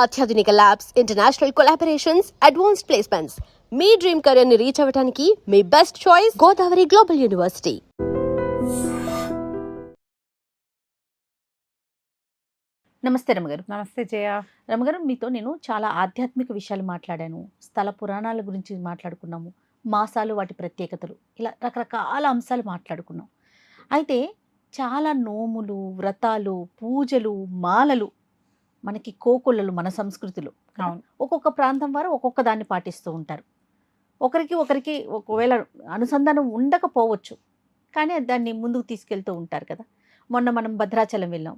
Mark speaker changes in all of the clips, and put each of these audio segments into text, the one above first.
Speaker 1: అత్యాధునిక labs, international collaborations, advanced placements. మీ dream career ని రీచ్ అవ్వడానికి మీ best choice Godavari global university.
Speaker 2: నమస్తే రమగారు.
Speaker 3: నమస్తే జయ.
Speaker 2: రమగారు, మీతో నేను చాలా ఆధ్యాత్మిక విషయాలు మాట్లాడాను, స్థల పురాణాల గురించి మాట్లాడుకున్నాము, మాసాలు వాటి ప్రత్యేకతలు, ఇలా రకరకాల అంశాలు మాట్లాడుకున్నాం. అయితే చాలా నోములు, వ్రతాలు, పూజలు, మాలలు మనకి కోకొల్లలు మన సంస్కృతిలో.
Speaker 3: అవును.
Speaker 2: ఒక్కొక్క ప్రాంతం వారు ఒక్కొక్క దాన్ని పాటిస్తూ ఉంటారు. ఒకరికి ఒకవేళ అనుసంధానం ఉండకపోవచ్చు, కానీ దాన్ని ముందుకు తీసుకెళ్తూ ఉంటారు కదా. మొన్న మనం భద్రాచలం వెళ్ళాం,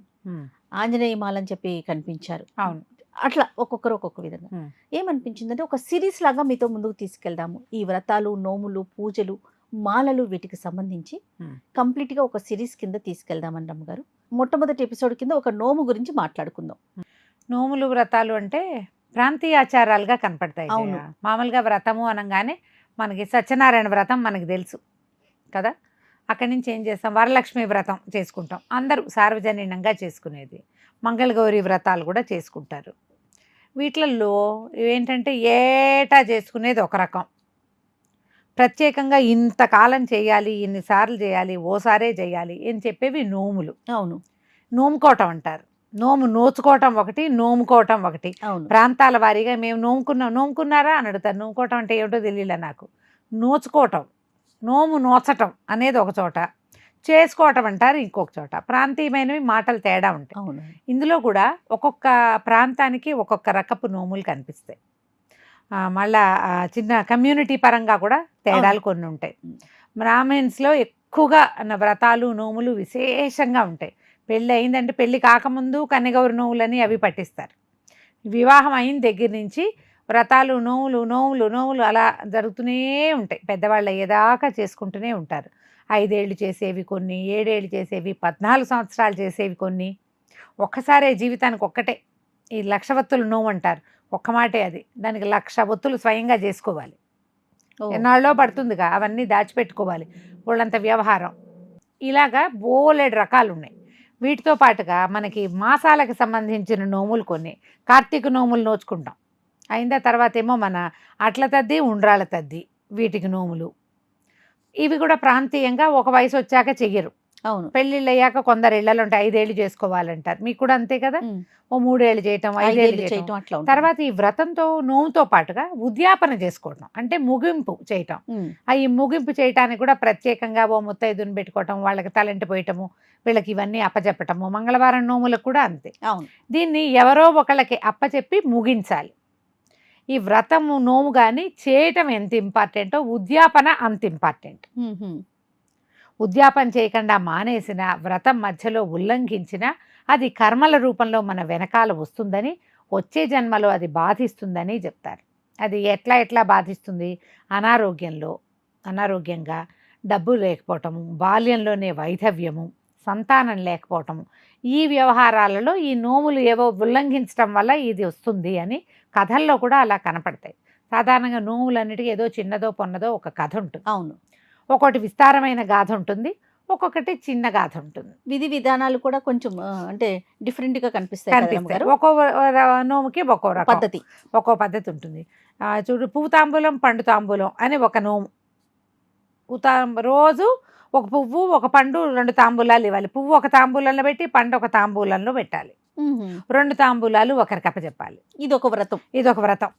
Speaker 2: ఆంజనేయ మాలని చెప్పి కనిపించారు.
Speaker 3: అవును.
Speaker 2: అట్లా ఒక్కొక్కరు ఒక్కొక్క విధంగా. ఏమనిపించిందంటే ఒక సిరీస్ లాగా మీతో ముందుకు తీసుకెళ్దాము. ఈ వ్రతాలు, నోములు, పూజలు, మాలలు వీటికి సంబంధించి కంప్లీట్గా ఒక సిరీస్ కింద తీసుకెళ్దామని రమ్మగారు. మొట్టమొదటి ఎపిసోడ్ కింద ఒక నోము గురించి మాట్లాడుకుందాం.
Speaker 3: నోములు, వ్రతాలు అంటే ప్రాంతీయ ఆచారాలుగా కనపడతాయి.
Speaker 2: అవును.
Speaker 3: మామూలుగా వ్రతము అనగానే మనకి సత్యనారాయణ వ్రతం మనకి తెలుసు కదా. అక్కడి నుంచి ఏం చేస్తాం, వరలక్ష్మి వ్రతం చేసుకుంటాం, అందరూ సార్వజనీనంగా చేసుకునేది. మంగళగౌరి వ్రతాలు కూడా చేసుకుంటారు. వీటిల్లో ఏంటంటే ఏటా చేసుకునేది ఒక రకం, ప్రత్యేకంగా ఇంతకాలం చేయాలి, ఇన్నిసార్లు చేయాలి, ఓసారే చేయాలి అని చెప్పేవి నోములు.
Speaker 2: అవును.
Speaker 3: నోముకోవటం అంటారు. నోచుకోవటం ఒకటి, నోముకోవటం ఒకటి.
Speaker 2: అవును.
Speaker 3: ప్రాంతాల వారీగా మేము నోముకున్నారా అని అడుగుతారు. నోముకోవటం అంటే ఏమిటో తెలియలే నాకు. నోచుకోవటం, నోచటం అనేది ఒక చోట, చేసుకోవటం అంటారు ఇంకొక చోట. ప్రాంతీయమైనవి మాటలు తేడా ఉంటాయి.
Speaker 2: అవును.
Speaker 3: ఇందులో కూడా ఒక్కొక్క ప్రాంతానికి ఒక్కొక్క రకపు నోములు కనిపిస్తాయి. మళ్ళా చిన్న కమ్యూనిటీ పరంగా కూడా తేడాలు కొన్ని ఉంటాయి. బ్రాహ్మిన్స్లో ఎక్కువగా వ్రతాలు, నోములు విశేషంగా ఉంటాయి. పెళ్ళి అయిందంటే పెళ్ళి కాకముందు కన్యగౌరి నోములని అవి పట్టిస్తారు. వివాహం అయిన దగ్గర నుంచి వ్రతాలు, నోములు అలా జరుగుతూనే ఉంటాయి. పెద్దవాళ్ళు అయ్యేదాకా చేసుకుంటూనే ఉంటారు. 5 ఏళ్ళు చేసేవి కొన్ని, 7 ఏళ్ళు చేసేవి, 14 సంవత్సరాలు చేసేవి కొన్ని. ఒక్కసారే జీవితానికి ఒక్కటే ఈ 1,00,000 ఒత్తులు నోము అంటారు. ఒక్క మాటే అది. దానికి 1,00,000 ఒత్తులు స్వయంగా చేసుకోవాలి. ఎన్నాళ్ళో పడుతుందిగా, అవన్నీ దాచిపెట్టుకోవాలి. వాళ్ళంత వ్యవహారం. ఇలాగా బోలెడు రకాలు ఉన్నాయి. వీటితో పాటుగా మనకి మాసాలకు సంబంధించిన నోములు కొన్ని. కార్తీక నోములు నోచుకుంటాం. అయిన తర్వాత ఏమో మన అట్ల తద్ది, ఉండ్రాళ్ళ తద్ది, వీటికి నోములు. ఇవి కూడా ప్రాంతీయంగా ఒక వయసు వచ్చాక చెయ్యరు.
Speaker 2: అవును.
Speaker 3: పెళ్ళిళ్ళు అయ్యాక కొందరు ఇళ్లలో ఉంటాయి, 5 ఏళ్ళు చేసుకోవాలంటారు. మీకు కూడా అంతే కదా. ఓ 3 ఏళ్ళు చేయటం, 5 ఏళ్ళు చేయటం.
Speaker 2: అట్లా
Speaker 3: తర్వాత ఈ వ్రతంతో, నోముతో పాటుగా ఉద్యాపన చేసుకోవటం అంటే ముగింపు చేయటం. ఈ ముగింపు చేయటానికి కూడా ప్రత్యేకంగా ఓ ముత్తైదుని పెట్టుకోవటం, వాళ్ళకి తలంటి పోయటము, వీళ్ళకి ఇవన్నీ అప్పచెప్పటము. మంగళవారం నోములకు కూడా అంతే.
Speaker 2: అవును.
Speaker 3: దీన్ని ఎవరో ఒకళ్ళకి అప్పచెప్పి ముగించాలి. ఈ వ్రతము, నోము కానీ చేయటం ఎంత ఇంపార్టెంటో ఉద్యాపన అంత ఇంపార్టెంట్. ఉద్యాపన చేయకుండా మానేసిన, వ్రతం మధ్యలో ఉల్లంఘించిన అది కర్మల రూపంలో మన వెనకాల వస్తుందని, వచ్చే జన్మలో అది బాధిస్తుందని చెప్తారు. అది ఎట్లా బాధిస్తుంది? అనారోగ్యంగా, డబ్బు లేకపోవటము, బాల్యంలోనే వైధవ్యము, సంతానం లేకపోవటము, ఈ వ్యవహారాలలో ఈ నోములు ఏవో ఉల్లంఘించడం వల్ల ఇది వస్తుంది అని కథల్లో కూడా అలా కనపడతాయి. సాధారణంగా నోములన్నిటికీ ఏదో చిన్నదో పొన్నదో ఒక కథ ఉంటుంది.
Speaker 2: అవును.
Speaker 3: ఒక్కొక్కటి విస్తారమైన గాథ ఉంటుంది, ఒక్కొక్కటి చిన్న గాథ ఉంటుంది.
Speaker 2: విధి విధానాలు కూడా కొంచెం అంటే డిఫరెంట్గా కనిపిస్తాయి.
Speaker 3: ఒక్కో నోముకి ఒక్కో పద్ధతి ఉంటుంది. చూడు, పువ్వు తాంబూలం, పండు తాంబూలం అని ఒక నోము. రోజు ఒక పువ్వు, ఒక పండు, 2 తాంబూలాలు ఇవ్వాలి. పువ్వు ఒక తాంబూలంలో పెట్టి, పండు ఒక తాంబూలంలో పెట్టాలి. 2 తాంబూలాలు ఒకరికి అప్పచెప్పాలి. ఇది ఒక వ్రతం.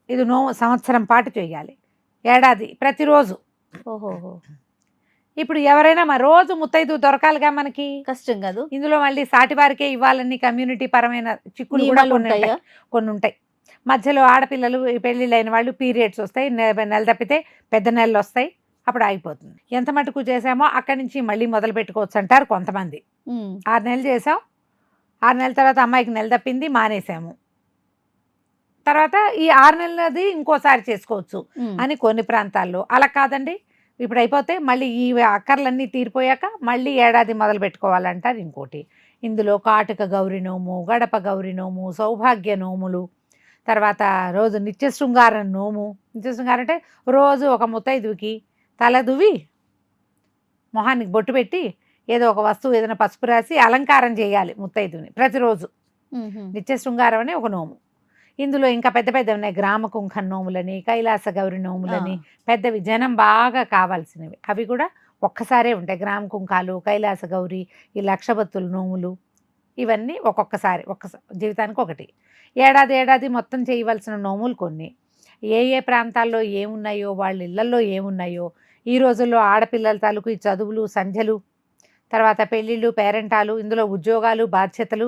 Speaker 3: ఇది నోము సంవత్సరం పాటు చేయాలి, ఏడాది, ప్రతిరోజు.
Speaker 2: ఓహోహో.
Speaker 3: ఇప్పుడు ఎవరైనా రోజు ముత్తైదు దొరకాలిగా, మనకి కష్టం కాదు. ఇందులో మళ్ళీ సాటివారికే ఇవ్వాలని కమ్యూనిటీ పరమైన చిక్కులు కూడా కొన్ని ఉంటాయి. మధ్యలో ఆడపిల్లలు, పెళ్ళిళ్ళు అయిన వాళ్ళు పీరియడ్స్ వస్తాయి, నెల తప్పితే పెద్ద నెలలు వస్తాయి, అప్పుడు ఆగిపోతుంది. ఎంత మటుకు చేసామో అక్కడి నుంచి మళ్ళీ మొదలు పెట్టుకోవచ్చు అంటారు కొంతమంది. 6 నెలలు చేసాం, 6 నెలల తర్వాత అమ్మాయికి నెల తప్పింది, మానేసాము, తర్వాత ఈ 6 నెలలది ఇంకోసారి చేసుకోవచ్చు అని కొన్ని ప్రాంతాల్లో. అలా కాదండి, ఇప్పుడు అయిపోతే మళ్ళీ ఈ అక్కర్లన్నీ తీరిపోయాక మళ్ళీ ఏడాది మొదలు పెట్టుకోవాలంటారు ఇంకోటి. ఇందులో కాటుక గౌరి నోము, గడప గౌరి నోము, సౌభాగ్య నోములు, తర్వాత రోజు నిత్య శృంగారం నోము. నిత్య శృంగారం అంటే రోజు ఒక ముత్తైదుకి తల దువ్వి, మొహానికి బొట్టు పెట్టి, ఏదో ఒక వస్తువు, ఏదైనా పసుపు రాసి అలంకారం చేయాలి ముత్తైదుని ప్రతిరోజు. నిత్య శృంగారం అనే ఒక నోము. ఇందులో ఇంకా పెద్ద పెద్ద ఉన్నాయి, గ్రామ కుంకం నోములని, కైలాస గౌరి నోములని, పెద్దవి జనం బాగా కావాల్సినవి. అవి కూడా ఒక్కసారే ఉంటాయి. గ్రామ కుంకాలు, కైలాస గౌరి, ఈ లక్షబత్తుల నోములు, ఇవన్నీ ఒక్కొక్కసారి జీవితానికి ఒకటి. ఏడాది మొత్తం చేయవలసిన నోములు కొన్ని. ఏ ఏ ప్రాంతాల్లో ఏమున్నాయో, వాళ్ళ ఇళ్లలో ఏమున్నాయో, ఈ రోజుల్లో ఆడపిల్లల తాలూకు ఈ చదువులు, సంధ్యలు, తర్వాత పెళ్ళిళ్ళు, పేరెంటాలు, ఇందులో ఉద్యోగాలు, బాధ్యతలు,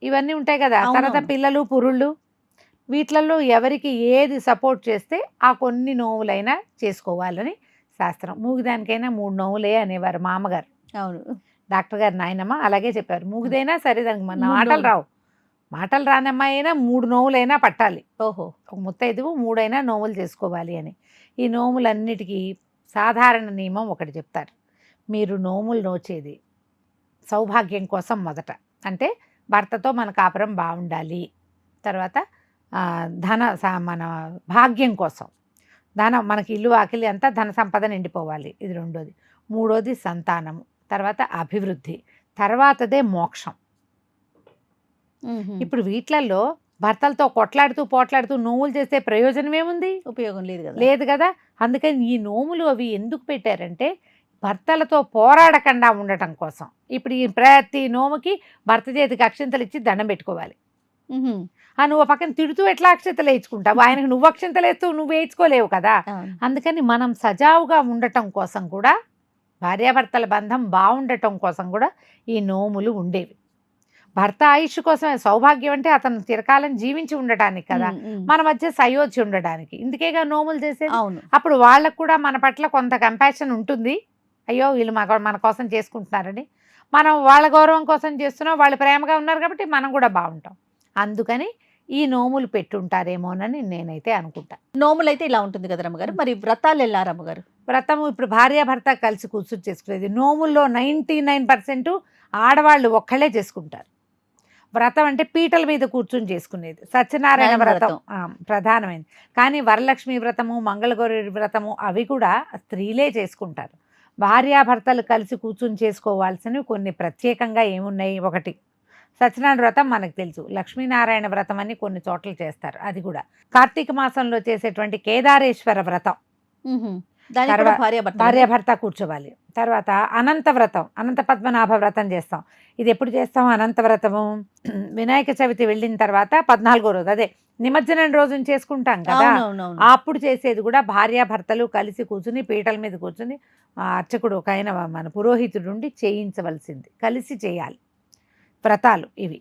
Speaker 3: ఇవన్నీ ఉంటాయి కదా. తర్వాత పిల్లలు, పురుళ్ళు, వీటిలలో ఎవరికి ఏది సపోర్ట్ చేస్తే ఆ కొన్ని నోవులైనా చేసుకోవాలని శాస్త్రం. మూగిదానికైనా 3 నోవులే అనేవారు మామగారు.
Speaker 2: అవును,
Speaker 3: డాక్టర్ గారు నాయనమ్మ అలాగే చెప్పారు. మూగిదైనా సరే, దానికి మన మాటలు రావు, మాటలు రానమ్మాయి అయినా 3 నోవులైనా పట్టాలి.
Speaker 2: ఓహో,
Speaker 3: ఒక ముత్తైదువు 3 అయినా నోములు చేసుకోవాలి అని. ఈ నోములన్నిటికీ సాధారణ నియమం ఒకటి చెప్తారు. మీరు నోములు నోచేది సౌభాగ్యం కోసం మొదట, అంటే భర్తతో మన కాపురం బాగుండాలి. తర్వాత మన భాగ్యం కోసం, మనకి ఇల్లు ఆకిలి అంతా ధన సంపద నిండిపోవాలి, ఇది రెండోది. మూడోది సంతానము, తర్వాత అభివృద్ధి, తర్వాతదే మోక్షం. ఇప్పుడు వీటిలలో భర్తలతో కొట్లాడుతూ పోట్లాడుతూ నోములు చేస్తే ప్రయోజనం ఏముంది?
Speaker 2: ఉపయోగం
Speaker 3: లేదు కదా. అందుకని ఈ నోములు అవి ఎందుకు పెట్టారంటే భర్తలతో పోరాడకుండా ఉండటం కోసం. ఇప్పుడు ఈ ప్రతి నోముకి భర్త చేతికి అక్షింతలు ఇచ్చి దండం పెట్టుకోవాలి. నువ్వు పక్కన తిడుతూ ఎట్లా అక్షింతలు వేయించుకుంటావు? ఆయనకు నువ్వు అక్షింతలు వేస్తూ నువ్వు వేయించుకోలేవు కదా. అందుకని మనం సజావుగా ఉండటం కోసం కూడా, భార్యాభర్తల బంధం బాగుండటం కోసం కూడా ఈ నోములు ఉండేవి. భర్త ఆయుష్ కోసమే. సౌభాగ్యం అంటే అతను చిరకాలం జీవించి ఉండటానికి కదా, మన మధ్య సయోధ్య ఉండడానికి. ఇందుకేగా నోములు చేసేది. అప్పుడు వాళ్ళకు కూడా మన పట్ల కొంత కంపాషన్ ఉంటుంది. అయ్యో వీళ్ళు మన కోసం చేసుకుంటున్నారని. మనం వాళ్ళ గౌరవం కోసం చేస్తున్నాం, వాళ్ళు ప్రేమగా ఉన్నారు కాబట్టి మనం కూడా బాగుంటాం. అందుకని ఈ నోములు పెట్టుంటారేమోనని నేనైతే అనుకుంటా.
Speaker 2: నోములు అయితే ఇలా ఉంటుంది కదా రమ్మగారు. మరి వ్రతాలు ఎలా రమ్మగారు?
Speaker 3: వ్రతము ఇప్పుడు భార్యాభర్త కలిసి కూర్చుని చేసుకునేది. నోముల్లో 99% ఆడవాళ్ళు ఒక్కళ్ళే చేసుకుంటారు. వ్రతం అంటే పీటల మీద కూర్చుని చేసుకునేది. సత్యనారాయణ వ్రతం ప్రధానమైనది. కానీ వరలక్ష్మి వ్రతము, మంగళగౌరి వ్రతము అవి కూడా స్త్రీలే చేసుకుంటారు. భార్యాభర్తలు కలిసి కూర్చుని చేసుకోవాల్సినవి కొన్ని ప్రత్యేకంగా ఏమున్నాయి? ఒకటి సత్యనారాయణ వ్రతం మనకు తెలుసు. లక్ష్మీనారాయణ వ్రతం అని కొన్ని చోట్ల చేస్తారు. అది కూడా కార్తీక మాసంలో చేసేటువంటి కేదారేశ్వర వ్రతం, భార్యాభర్త కూర్చోవాలి. తర్వాత అనంత వ్రతం, అనంత పద్మనాభ వ్రతం చేస్తాం. ఇది ఎప్పుడు చేస్తాం? అనంత వ్రతము వినాయక చవితి వెళ్ళిన తర్వాత 14వ రోజు, అదే నిమజ్జనం రోజున చేసుకుంటాం కదా, అప్పుడు చేసేది కూడా భార్యాభర్తలు కలిసి కూర్చుని పీటల మీద కూర్చుని అర్చకుడు ఒక ఆయన మన పురోహితుడు నుండి చేయించవలసింది, కలిసి చేయాలి వ్రతాలు ఇవి.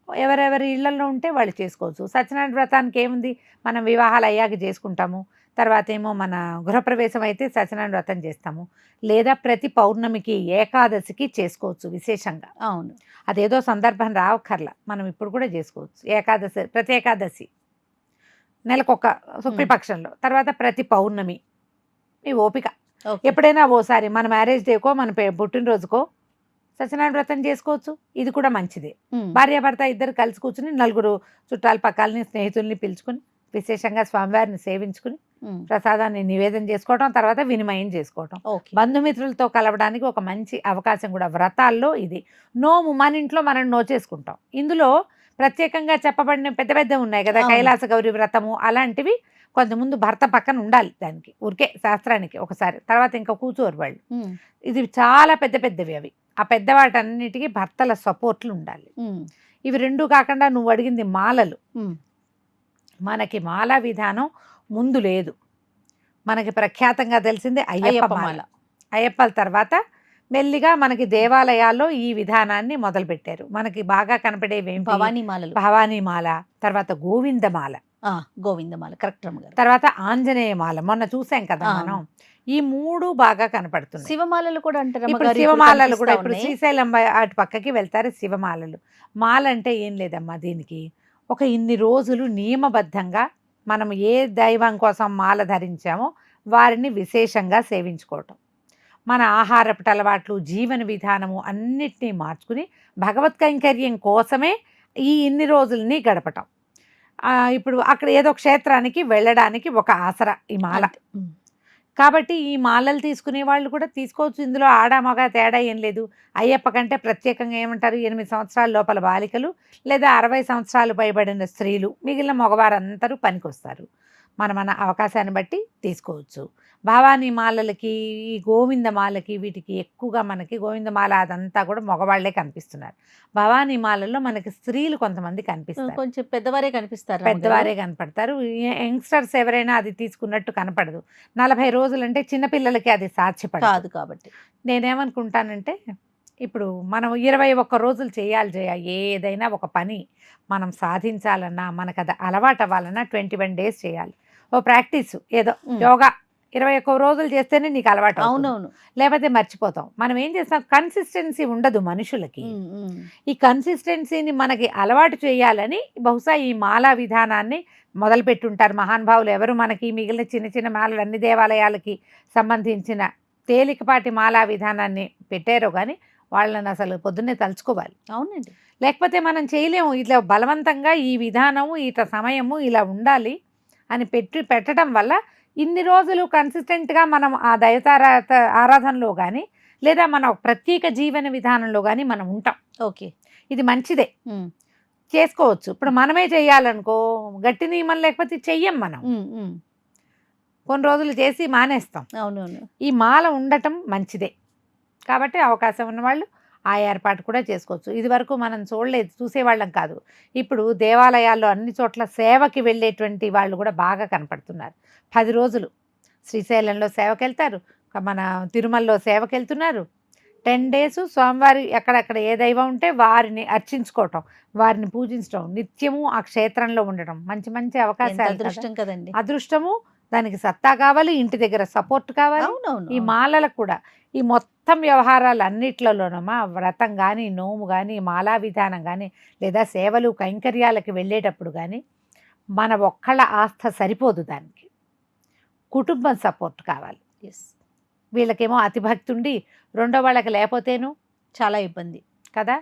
Speaker 3: ఎవరెవరి ఇళ్లలో ఉంటే వాళ్ళు చేసుకోవచ్చు. సత్యనారాయణ వ్రతానికి ఏముంది? మనం వివాహాలు అయ్యాక చేసుకుంటాము. తర్వాత ఏమో మన గృహప్రవేశం అయితే సత్యనారాయణ వ్రతం చేస్తాము. లేదా ప్రతి పౌర్ణమికి, ఏకాదశికి చేసుకోవచ్చు విశేషంగా.
Speaker 2: అవును,
Speaker 3: అదేదో సందర్భం రావక్కర్లా, మనం ఇప్పుడు కూడా చేసుకోవచ్చు. ఏకాదశి, ప్రతి ఏకాదశి నెలకొక శుక్లపక్షంలో, తర్వాత ప్రతి పౌర్ణమి, మీ ఓపిక. ఎప్పుడైనా ఓసారి మన మ్యారేజ్ డేకో, మన పుట్టినరోజుకో సత్యనారాయణ వ్రతం చేసుకోవచ్చు. ఇది కూడా మంచిదే. భార్యాభర్త ఇద్దరు కలిసి కూర్చుని, నలుగురు చుట్టాల పక్కల్ని, స్నేహితుల్ని పిలుచుకుని విశేషంగా స్వామివారిని సేవించుకుని ప్రసాదాన్ని నివేదన చేసుకోవటం, తర్వాత వినిమయం చేసుకోవటం, బంధుమిత్రులతో కలవడానికి ఒక మంచి అవకాశం కూడా వ్రతాల్లో ఇది. నోము మన ఇంట్లో మనం నోచేసుకుంటాం. ఇందులో ప్రత్యేకంగా చెప్పబడిన పెద్ద పెద్ద ఉన్నాయి కదా, కైలాస గౌరి వ్రతము అలాంటివి. కొంతముందు భర్త పక్కన ఉండాలి దానికి, ఊరికే శాస్త్రానికి ఒకసారి, తర్వాత ఇంకా కూర్చోరు వాళ్ళు. ఇది చాలా పెద్ద పెద్దవి అవి. ఆ పెద్దవాటన్నిటికీ భర్తల సపోర్ట్లు ఉండాలి. ఇవి రెండు కాకుండా నువ్వు అడిగింది మాలలు. మనకి మాల విధానం ముందు లేదు. మనకి ప్రఖ్యాతంగా తెలిసింది అయ్యప్ప మాల. అయ్యప్పల తర్వాత మెల్లిగా మనకి దేవాలయాల్లో ఈ విధానాన్ని మొదలుపెట్టారు. మనకి బాగా కనపడేవి భవానీమాల, తర్వాత గోవిందమాల,
Speaker 2: కరెక్ట్.
Speaker 3: తర్వాత ఆంజనేయమాల మొన్న చూసాం కదా మనం. ఈ 3 బాగా కనపడుతుంది.
Speaker 2: శివమాలలు కూడా అంటారు.
Speaker 3: ఇప్పుడు శివమాలలు కూడా ఇప్పుడు శ్రీశైలం అటు పక్కకి వెళ్తారు శివమాలలు. మాల అంటే ఏం లేదమ్మా, దీనికి ఒక ఇన్ని రోజులు నియమబద్ధంగా మనం ఏ దైవం కోసం మాల ధరించామో వారిని విశేషంగా సేవించుకోవటం, మన ఆహారపు అలవాట్లు, జీవన విధానము అన్నిటినీ మార్చుకుని భగవత్ కైంకర్యం కోసమే ఈ ఇన్ని రోజుల్ని గడపటం. ఇప్పుడు అక్కడ ఏదో క్షేత్రానికి వెళ్ళడానికి ఒక ఆసరా ఈ మాల. కాబట్టి ఈ మాలలు తీసుకునే వాళ్ళు కూడా తీసుకోవచ్చు. ఇందులో ఆడ మగ తేడా ఏం లేదు. అయ్యప్ప కంటే ప్రత్యేకంగా ఏమంటారు, 8 సంవత్సరాల లోపల బాలికలు లేదా 60 సంవత్సరాలు పైబడిన స్త్రీలు, మిగిలిన మగవారందరూ పనికొస్తారు. మన అవకాశాన్ని బట్టి తీసుకోవచ్చు. భవానీ మాలలకి, ఈ గోవిందమాలకి, వీటికి ఎక్కువగా మనకి గోవిందమాల అదంతా కూడా మగవాళ్లే కనిపిస్తున్నారు. భవానీ మాలలో మనకి స్త్రీలు కొంతమంది కనిపిస్తారు,
Speaker 2: కొంచెం పెద్దవారే కనిపిస్తారు,
Speaker 3: పెద్దవారే కనపడతారు. యంగ్స్టర్స్ ఎవరైనా అది తీసుకున్నట్టు కనపడదు. 40 రోజులు అంటే చిన్నపిల్లలకి అది సాధ్యపడదు
Speaker 2: కాదు. కాబట్టి
Speaker 3: నేనేమనుకుంటానంటే, ఇప్పుడు మనం 21 రోజులు చేయాలి. ఏదైనా ఒక పని మనం సాధించాలన్నా, మనకు అది అలవాటు అవ్వాలన్నా 21 డేస్ చేయాలి. ఓ ప్రాక్టీస్ ఏదో యోగా 21 రోజులు చేస్తేనే నీకు అలవాటు.
Speaker 2: అవునవును.
Speaker 3: లేకపోతే మర్చిపోతాం. మనం ఏం చేస్తాం, కన్సిస్టెన్సీ ఉండదు మనుషులకి. ఈ కన్సిస్టెన్సీని మనకి అలవాటు చేయాలని బహుశా ఈ మాలా విధానాన్ని మొదలుపెట్టుంటారు మహానుభావులు. ఎవరు మనకి మిగిలిన చిన్న చిన్న మాలలు అన్ని దేవాలయాలకి సంబంధించిన తేలికపాటి మాలా విధానాన్ని పెట్టారో కానీ వాళ్ళని అసలు పొద్దున్నే తలుచుకోవాలి.
Speaker 2: అవునండి.
Speaker 3: లేకపోతే మనం చేయలేము. ఇట్లా బలవంతంగా ఈ విధానము, ఇట్లా సమయము ఇలా ఉండాలి అని పెట్టడం వల్ల ఇన్ని రోజులు కన్సిస్టెంట్గా మనం ఆ ఆరాధనలో కానీ లేదా మన ప్రత్యేక జీవన విధానంలో కానీ మనం ఉంటాం.
Speaker 2: ఓకే,
Speaker 3: ఇది మంచిదే, చేసుకోవచ్చు. ఇప్పుడు మనమే చెయ్యాలనుకో, గట్టి నియమం లేకపోతే చెయ్యం. మనం కొన్ని రోజులు చేసి మానేస్తాం.
Speaker 2: అవునవును.
Speaker 3: ఈ మాల ఉండటం మంచిదే. కాబట్టి అవకాశం ఉన్నవాళ్ళు ఆ ఏర్పాటు కూడా చేసుకోవచ్చు. ఇది వరకు మనం చూసేవాళ్ళం కాదు. ఇప్పుడు దేవాలయాల్లో అన్ని చోట్ల సేవకి వెళ్ళేటువంటి వాళ్ళు కూడా బాగా కనపడుతున్నారు. 10 రోజులు శ్రీశైలంలో సేవకి వెళ్తారు, మన తిరుమలలో సేవకి వెళ్తున్నారు. 10 డేస్ స్వామివారి ఎక్కడెక్కడ ఏ దైవం ఉంటే వారిని అర్చించుకోవటం, వారిని పూజించడం, నిత్యము ఆ క్షేత్రంలో ఉండటం మంచి మంచి అవకాశాలు.
Speaker 2: అదృష్టం కదండి.
Speaker 3: అదృష్టము, దానికి సత్తా కావాలి, ఇంటి దగ్గర సపోర్ట్ కావాలి. ఈ మాలలకు కూడా ఈ మొత్తం వ్యవహారాలు అన్నిట్లలోనమ్మా, వ్రతం కానీ, నోము కానీ, మాలా విధానం కానీ, లేదా సేవలు కైంకర్యాలకు వెళ్ళేటప్పుడు కానీ మన ఒక్కళ్ళ ఆస్థ సరిపోదు. దానికి కుటుంబం సపోర్ట్ కావాలి. వీళ్ళకేమో అతిభక్తి ఉండి రెండో వాళ్ళకి లేకపోతేను
Speaker 2: చాలా ఇబ్బంది
Speaker 3: కదా.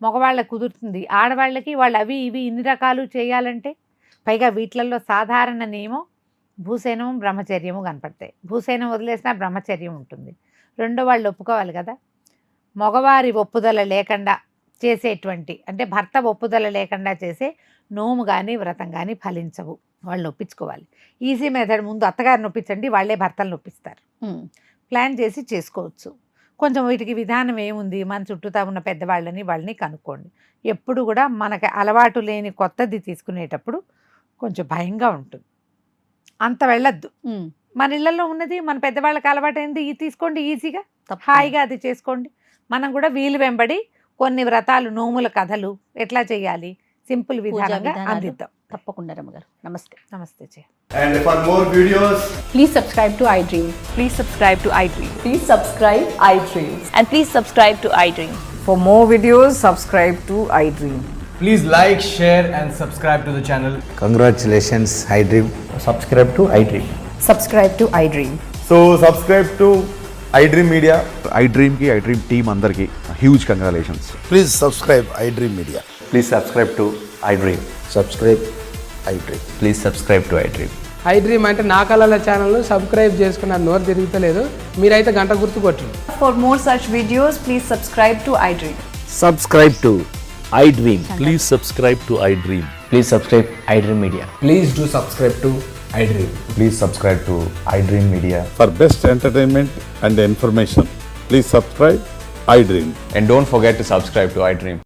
Speaker 3: మగవాళ్ళకి కుదురుతుంది, ఆడవాళ్ళకి వాళ్ళు అవి ఇవి ఇన్ని రకాలు చేయాలంటే. పైగా వీటిలలో సాధారణ నియమం భూసేనము బ్రహ్మచర్యము కనపడతాయి. భూసేనం వదిలేసినా బ్రహ్మచర్యం ఉంటుంది. రెండో వాళ్ళు ఒప్పుకోవాలి కదా. మగవారి ఒప్పుదల లేకుండా చేసేటువంటి, అంటే భర్త ఒప్పుదల లేకుండా చేసే నోము కానీ వ్రతం కానీ ఫలించవు. వాళ్ళు ఒప్పించుకోవాలి. ఈజీ మెథడ్, ముందు అత్తగారిని ఒప్పించండి, వాళ్ళే భర్తలు ఒప్పిస్తారు. ప్లాన్ చేసి చేసుకోవచ్చు. కొంచెం వీటికి విధానం ఏముంది, మన చుట్టూతా ఉన్న పెద్దవాళ్ళని వాళ్ళని కనుక్కోండి. ఎప్పుడు కూడా మనకి అలవాటు లేని కొత్తది తీసుకునేటప్పుడు కొంచెం భయంగా ఉంటుంది. అంత వెళ్ళొద్దు. మన ఇళ్లలో ఉన్నది, మన పెద్దవాళ్ళకి అలవాటైంది, ఇది తీసుకోండి, ఈజీగా హాయిగా అది చేసుకోండి. మనం కూడా వీలు వెంబడి కొన్ని వ్రతాలు, నోముల కథలు ఎట్లా చేయాలి సింపుల్ విధానంగా అందిద్దాం.
Speaker 2: తప్పకుండా రమ్మగారు. నమస్తే.
Speaker 3: నమస్తే.
Speaker 4: And for more videos,
Speaker 5: Please subscribe to iDream.
Speaker 6: Please subscribe to iDream.
Speaker 5: Please subscribe iDream.
Speaker 6: And please subscribe to iDream.
Speaker 5: For more videos, subscribe to iDream.
Speaker 4: please like, share and subscribe to the channel.
Speaker 7: Congratulations, iDream.
Speaker 8: Subscribe to iDream.
Speaker 5: Subscribe to iDream.
Speaker 4: So subscribe to iDream Media.
Speaker 9: iDream ki iDream team andarki huge congratulations.
Speaker 7: Please subscribe iDream Media.
Speaker 8: Please subscribe to iDream.
Speaker 7: Subscribe iDream.
Speaker 8: Please subscribe to iDream.
Speaker 10: iDream అంటే నా కళల channel subscribe చేసుకున్న నోరు తిరుగుతలేదు, మీరైతే గంట గుర్తు కొట్టండి.
Speaker 5: For more such videos, please subscribe to iDream.
Speaker 7: Subscribe to iDream.
Speaker 11: Please subscribe to iDream.
Speaker 8: Please subscribe iDream Media.
Speaker 4: Please do subscribe to iDream.
Speaker 8: Please subscribe to iDream Media.
Speaker 9: For best entertainment and information, please subscribe iDream.
Speaker 8: And don't forget to subscribe to iDream.